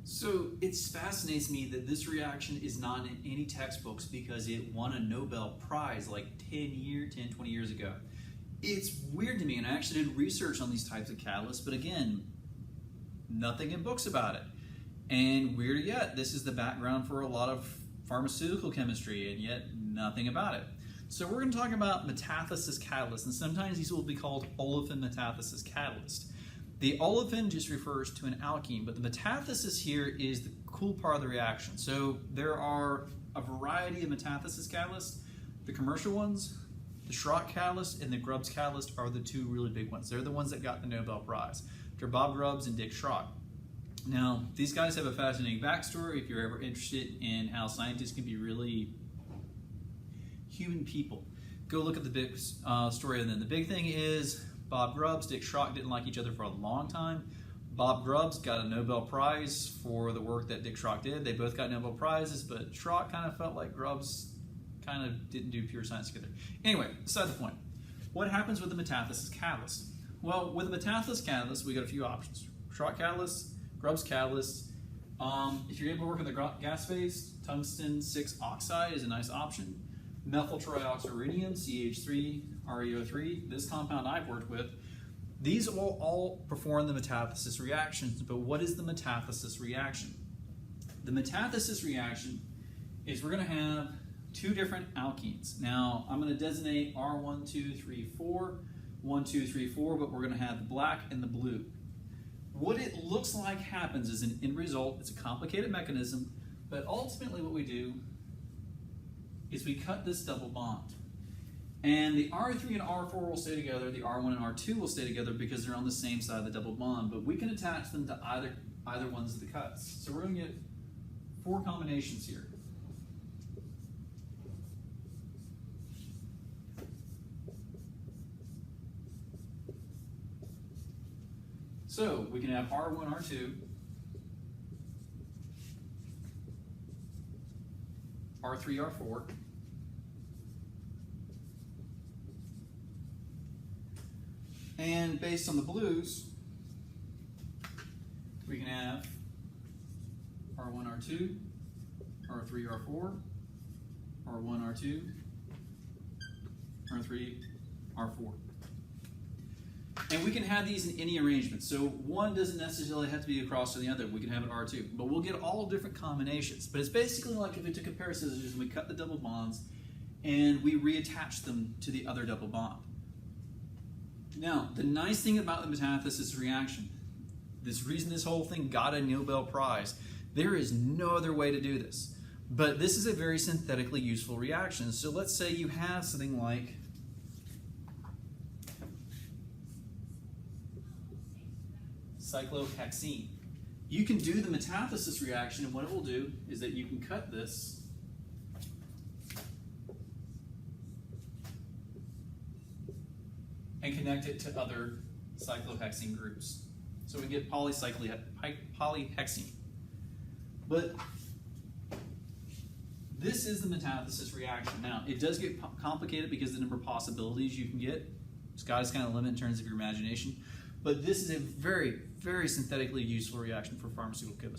So it fascinates me that this reaction is not in any textbooks because it won a Nobel Prize like 10, 20 years ago. It's weird to me, and I actually did research on these types of catalysts, but again, nothing in books about it. And weirder yet, this is the background for a lot of pharmaceutical chemistry, and yet nothing about it. So we're going to talk about metathesis catalysts, and sometimes these will be called olefin metathesis catalyst. The olefin just refers to an alkene, but the metathesis here is the cool part of the reaction. So there are a variety of metathesis catalysts. The commercial ones, the Schrock Catalyst and the Grubbs Catalyst are the two really big ones. They're the ones that got the Nobel Prize. They're Bob Grubbs and Dick Schrock. Now, these guys have a fascinating backstory if you're ever interested in how scientists can be really human people. Go look at the big story, and then the big thing is Bob Grubbs, Dick Schrock didn't like each other for a long time. Bob Grubbs got a Nobel Prize for the work that Dick Schrock did. They both got Nobel Prizes, but Schrock kind of felt like Grubbs kind of didn't do pure science together. Anyway, beside the point. What happens with the metathesis catalyst? Well, with the metathesis catalyst, we got a few options. Schrock Catalyst, Grubbs Catalyst. If you're able to work in the gas phase, tungsten 6 oxide is a nice option. Methyl trioxyuridium, CH3, ReO3, this compound I've worked with, these will all perform the metathesis reactions, but what is the metathesis reaction? The metathesis reaction is we're going to have two different alkenes. Now, I'm going to designate R1, 2, 3, 4, 1, 2, 3, 4, but we're going to have the black and the blue. What it looks like happens is an end result. It's a complicated mechanism, but ultimately what we do is we cut this double bond. And the R3 and R4 will stay together, the R1 and R2 will stay together because they're on the same side of the double bond, but we can attach them to either ones of the cuts. So we're going to get 4 combinations here. So we can have R1, R2, R3, R4, and based on the blues, we can have R1, R2, R3, R4, R1, R2, R3, R4. And we can have these in any arrangement. So one doesn't necessarily have to be across to the other. We can have an R2. But we'll get all different combinations. But it's basically like if we took a pair of scissors and we cut the double bonds and we reattach them to the other double bond. Now, the nice thing about the metathesis reaction, this reason this whole thing got a Nobel Prize, there is no other way to do this. But this is a very synthetically useful reaction. So let's say you have something like cyclohexene. You can do the metathesis reaction, and what it will do is that you can cut this and connect it to other cyclohexene groups. So we get polyhexene. But this is the metathesis reaction. Now, it does get complicated because the number of possibilities you can get. Sky's kind of limit in terms of your imagination. But this is a very, very synthetically useful reaction for pharmaceutical chemistry.